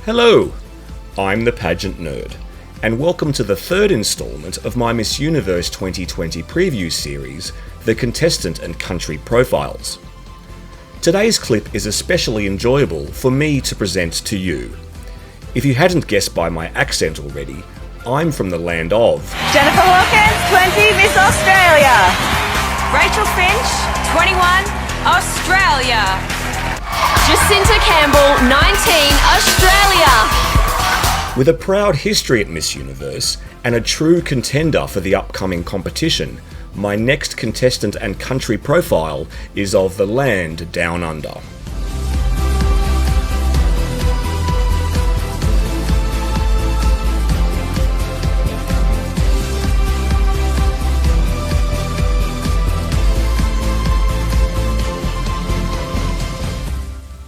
Hello, I'm the Pageant Nerd, and welcome to the third instalment of my Miss Universe 2020 preview series, the Contestant and Country Profiles. Today's clip is especially enjoyable for me to present to you. If you hadn't guessed by my accent already, I'm from the land of Jennifer Hawkins, 20, Miss Australia. Rachel Finch, 21, Australia. Jacinta Campbell, 19, Australia. With a proud history at Miss Universe and a true contender for the upcoming competition, my next contestant and country profile is of the land down under.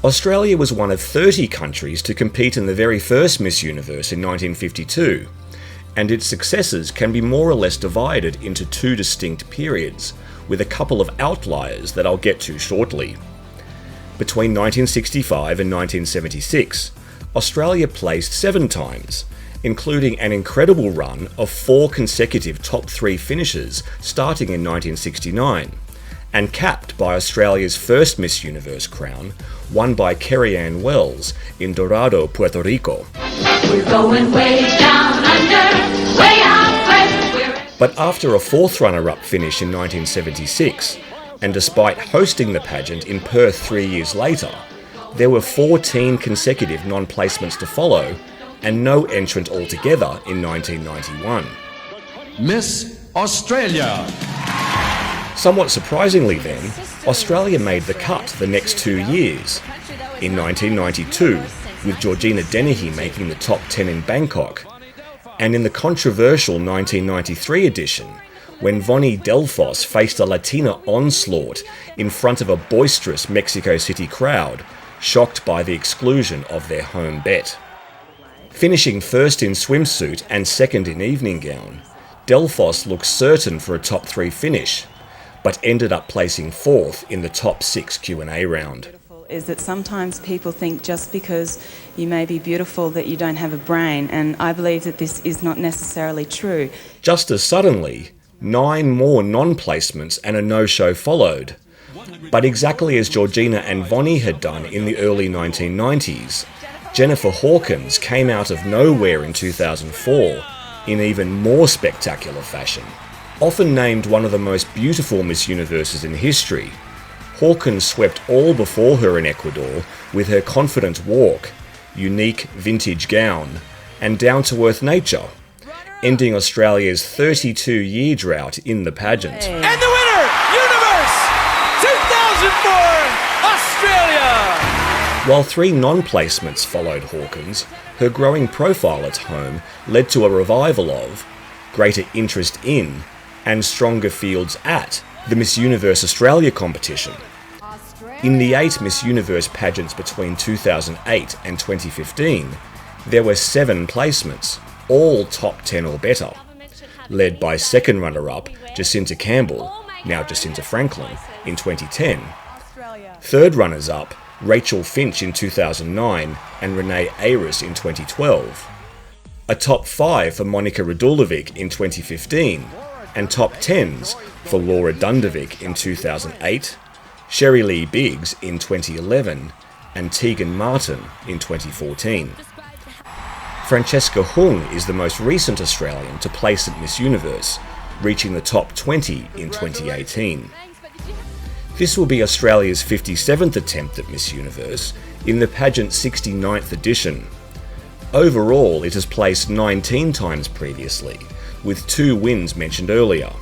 Australia was one of 30 countries to compete in the very first Miss Universe in 1952, and its successes can be more or less divided into two distinct periods, with a couple of outliers that I'll get to shortly. Between 1965 and 1976, Australia placed 7 times, including an incredible run of 4 consecutive top 3 finishes starting in 1969, and capped by Australia's first Miss Universe crown, won by Kerry Anne Wells in Dorado, Puerto Rico. We're going way down under, way out west. But after a 4th runner-up finish in 1976, and despite hosting the pageant in Perth 3 years later, there were 14 consecutive non-placements to follow, and no entrant altogether in 1991. Miss Australia. Somewhat surprisingly then, Australia made the cut the next 2 years. In 1992, with GEORGINA DENAHY making the top 10 in Bangkok, and in the controversial 1993 edition, when Vonnie Delfos faced a Latina onslaught in front of a boisterous Mexico City crowd, shocked by the exclusion of their home bet. Finishing first in swimsuit and second in evening gown, Delfos looked certain for a top 3 finish, but ended up placing 4th in the top 6 Q&A round. Is that sometimes people think just because you may be beautiful that you don't have a brain, and I believe that this is not necessarily true. Just as suddenly, 9 more non-placements and a no-show followed. But exactly as GEORGINA and Vonnie had done in the early 1990s, Jennifer Hawkins came out of nowhere in 2004 in even more spectacular fashion. Often named one of the most beautiful Miss Universes in history, Hawkins swept all before her in Ecuador with her confident walk, unique vintage gown, and down-to-earth nature, ending Australia's 32-year drought in the pageant. And the winner, Universe 2004, Australia! While 3 non-placements followed Hawkins, her growing profile at home led to a revival of, greater interest in, and stronger fields at the Miss Universe Australia competition. In the 8 Miss Universe pageants between 2008 and 2015, there were 7 placements, all top 10 or better, led by second runner-up Jacinta Campbell, now Jacinta Franklin, in 2010, third runners-up Rachel Finch in 2009 and Renee Ayres in 2012, a top 5 for Monika Radulovic in 2015, and top 10s for Laura Dundervik in 2008, Sherry Lee Biggs in 2011, and Tegan Martin in 2014. Francesca Hung is the most recent Australian to place at Miss Universe, reaching the top 20 in 2018. This will be Australia's 57th attempt at Miss Universe in the pageant's 69th edition. Overall, it has placed 19 times previously, with 2 wins mentioned earlier,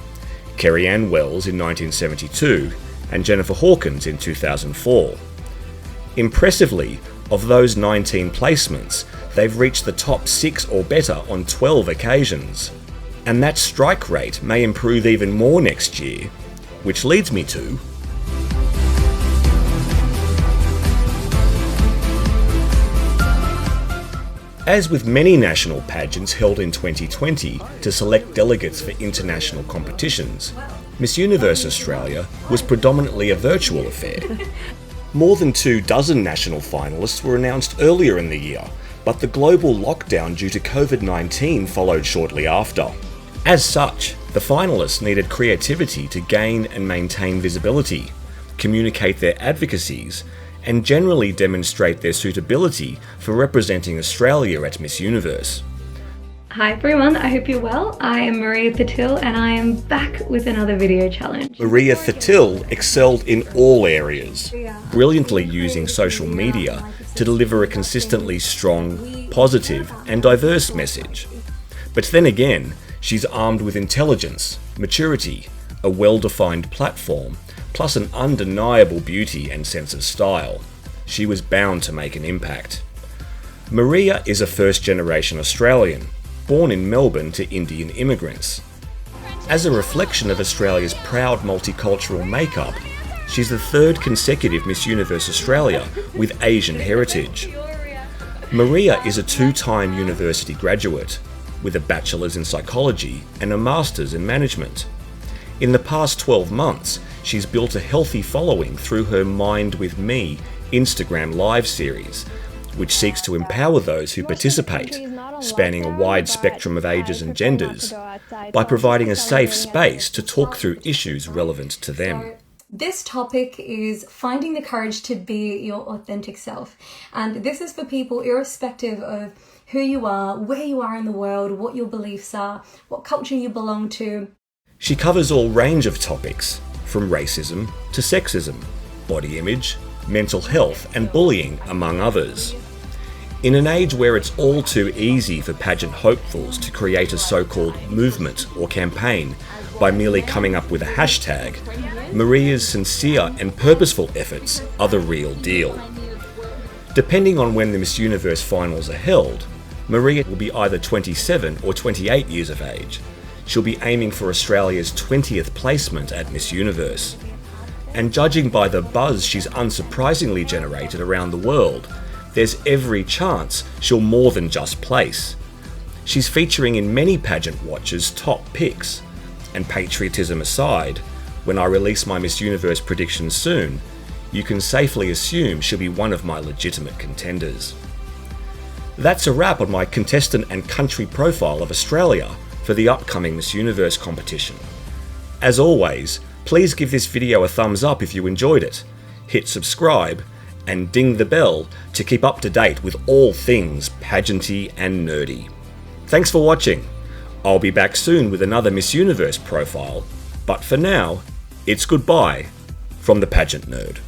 Kerry Anne Wells in 1972 and Jennifer Hawkins in 2004. Impressively, of those 19 placements, they've reached the top 6 or better on 12 occasions. And that strike rate may improve even more next year, which leads me to As with many national pageants held in 2020 to select delegates for international competitions, Miss Universe Australia was predominantly a virtual affair. More than 24 national finalists were announced earlier in the year, but the global lockdown due to COVID-19 followed shortly after. As such, the finalists needed creativity to gain and maintain visibility, communicate their advocacies, and generally demonstrate their suitability for representing Australia at Miss Universe. Hi everyone, I hope you're well. I am Maria Thathill and I am back with another video challenge. Maria Thathill excelled in all areas, brilliantly using social media to deliver a consistently strong, positive and diverse message. But then again, she's armed with intelligence, maturity, a well-defined platform, plus an undeniable beauty and sense of style. She was bound to make an impact. Maria is a first-generation Australian, born in Melbourne to Indian immigrants. As a reflection of Australia's proud multicultural makeup, she's the third consecutive Miss Universe Australia with Asian heritage. Maria is a two-time university graduate, with a bachelor's in psychology and a master's in management. In the past 12 months, she's built a healthy following through her Mind With Me Instagram live series, which seeks to empower those who participate, spanning a wide spectrum of ages and genders, by providing a safe space to talk through issues relevant to them. This topic is finding the courage to be your authentic self. And this is for people irrespective of who you are, where you are in the world, what your beliefs are, what culture you belong to. She covers all range of topics, from racism to sexism, body image, mental health and bullying, among others. In an age where it's all too easy for pageant hopefuls to create a so-called movement or campaign by merely coming up with a hashtag, Maria's sincere and purposeful efforts are the real deal. Depending on when the Miss Universe finals are held, Maria will be either 27 or 28 years of age. She'll be aiming for Australia's 20th placement at Miss Universe. And judging by the buzz she's unsurprisingly generated around the world, there's every chance she'll more than just place. She's featuring in many pageant watchers' top picks, and patriotism aside, when I release my Miss Universe predictions soon, you can safely assume she'll be one of my legitimate contenders. That's a wrap on my contestant and country profile of Australia for the upcoming Miss Universe competition. As always, please give this video a thumbs up if you enjoyed it, hit subscribe, and ding the bell to keep up to date with all things pageanty and nerdy. Thanks for watching. I'll be back soon with another Miss Universe profile, but for now, it's goodbye from the Pageant Nerd.